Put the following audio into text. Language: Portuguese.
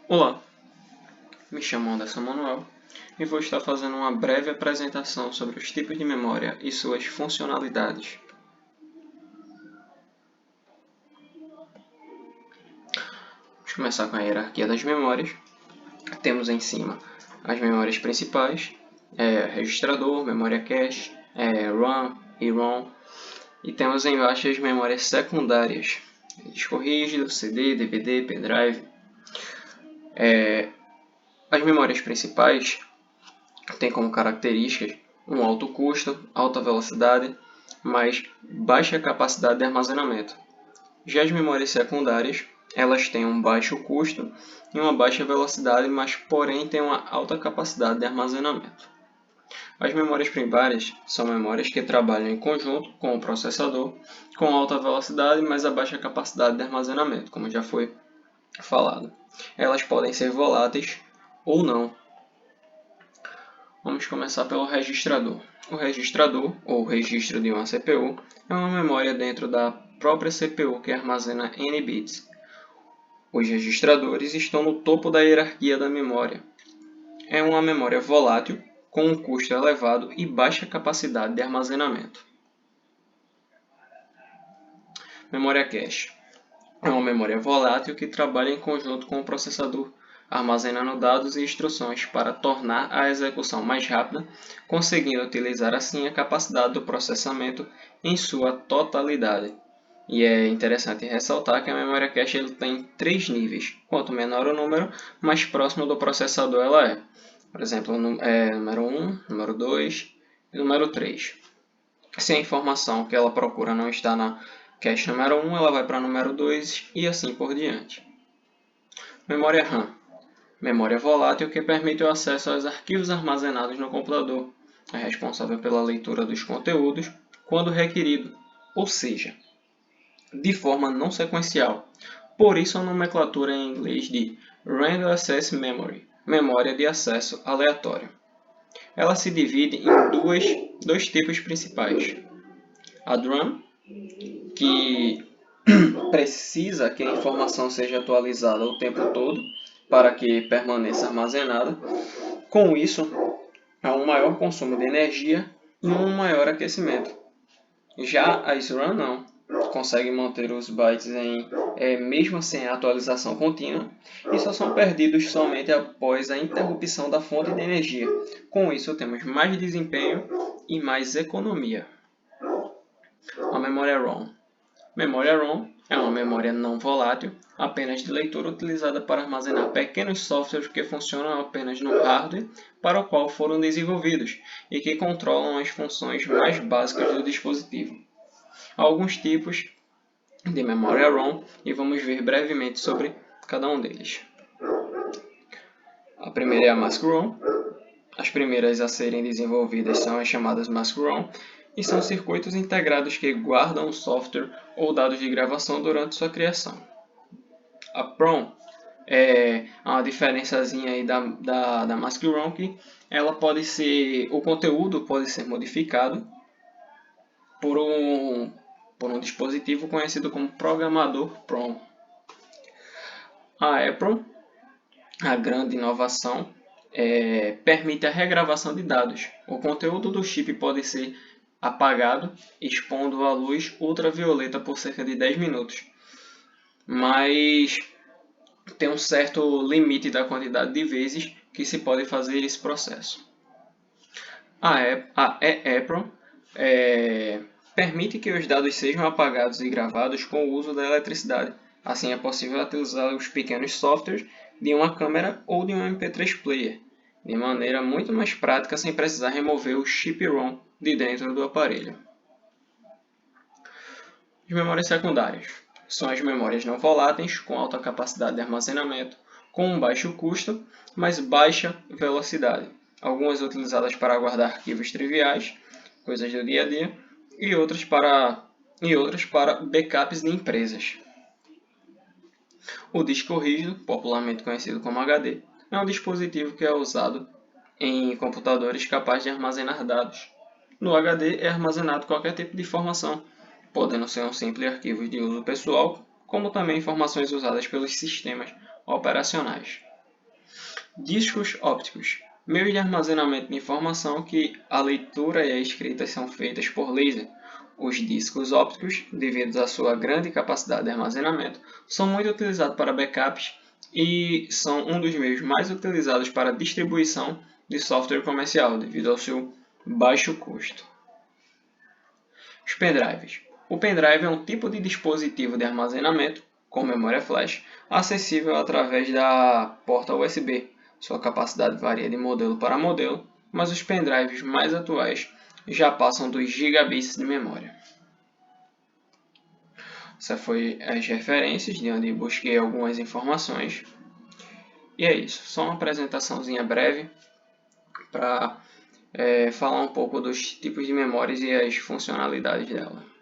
Olá, me chamo Anderson Manuel e vou estar fazendo uma breve apresentação sobre os tipos de memória e suas funcionalidades. Vamos começar com a hierarquia das memórias. Temos em cima as memórias principais, registrador, memória cache, RAM e ROM. E temos embaixo as memórias secundárias, disco rígido, CD, DVD, pendrive. As memórias principais têm como características um alto custo, alta velocidade, mas baixa capacidade de armazenamento. Já as memórias secundárias, elas têm um baixo custo e uma baixa velocidade, mas porém têm uma alta capacidade de armazenamento. As memórias primárias são memórias que trabalham em conjunto com o processador, com alta velocidade, mas a baixa capacidade de armazenamento, como já foi falado. Elas podem ser voláteis ou não. Vamos começar pelo registrador. O registrador, ou registro de uma CPU, é uma memória dentro da própria CPU que armazena N bits. Os registradores estão no topo da hierarquia da memória. É uma memória volátil, com um custo elevado e baixa capacidade de armazenamento. Memória cache. É uma memória volátil que trabalha em conjunto com o processador, armazenando dados e instruções para tornar a execução mais rápida, conseguindo utilizar assim a capacidade do processamento em sua totalidade. E é interessante ressaltar que a memória cache ele tem 3 níveis. Quanto menor o número, mais próximo do processador ela é. Por exemplo, número 1, número 2 e número 3. Se a informação que ela procura não está na cache número 1, ela vai para número 2 e assim por diante. Memória RAM. Memória volátil que permite o acesso aos arquivos armazenados no computador. É responsável pela leitura dos conteúdos quando requerido, ou seja, de forma não sequencial. Por isso a nomenclatura em inglês de Random Access Memory, memória de acesso aleatório. Ela se divide em dois tipos principais. A DRAM, que precisa que a informação seja atualizada o tempo todo para que permaneça armazenada. Com isso, há um maior consumo de energia e um maior aquecimento. Já a SRAM não, consegue manter os bytes mesmo sem a atualização contínua e só são perdidos somente após a interrupção da fonte de energia. Com isso, temos mais desempenho e mais economia. A memória ROM. Memória ROM é uma memória não volátil, apenas de leitura utilizada para armazenar pequenos softwares que funcionam apenas no hardware para o qual foram desenvolvidos e que controlam as funções mais básicas do dispositivo. Há alguns tipos de memória ROM e vamos ver brevemente sobre cada um deles. A primeira é a Mask ROM. As primeiras a serem desenvolvidas são as chamadas Mask ROM e são circuitos integrados que guardam o software ou dados de gravação durante sua criação. A PROM é uma diferençazinha aí da Mask ROM, que ela o conteúdo pode ser modificado por um dispositivo conhecido como programador PROM. A EPROM, a grande inovação, permite a regravação de dados. O conteúdo do chip pode ser apagado, expondo a luz ultravioleta por cerca de 10 minutos. Mas tem um certo limite da quantidade de vezes que se pode fazer esse processo. A EEPROM permite que os dados sejam apagados e gravados com o uso da eletricidade. Assim é possível utilizar os pequenos softwares de uma câmera ou de um MP3 player, de maneira muito mais prática sem precisar remover o chip ROM de dentro do aparelho. As memórias secundárias são as memórias não voláteis com alta capacidade de armazenamento, com um baixo custo, mas baixa velocidade. Algumas utilizadas para guardar arquivos triviais, coisas do dia a dia, e outras para backups de empresas. O disco rígido, popularmente conhecido como HD, é um dispositivo que é usado em computadores capazes de armazenar dados. No HD é armazenado qualquer tipo de informação, podendo ser um simples arquivo de uso pessoal, como também informações usadas pelos sistemas operacionais. Discos ópticos. Meios de armazenamento de informação que a leitura e a escrita são feitas por laser. Os discos ópticos, devido à sua grande capacidade de armazenamento, são muito utilizados para backups e são um dos meios mais utilizados para distribuição de software comercial, devido ao seu baixo custo. Os pendrives. O pendrive é um tipo de dispositivo de armazenamento, com memória flash, acessível através da porta USB. Sua capacidade varia de modelo para modelo, mas os pendrives mais atuais já passam dos gigabits de memória. Essas foram as referências de onde busquei algumas informações. E é isso, só uma apresentaçãozinha breve para falar um pouco dos tipos de memórias e as funcionalidades dela.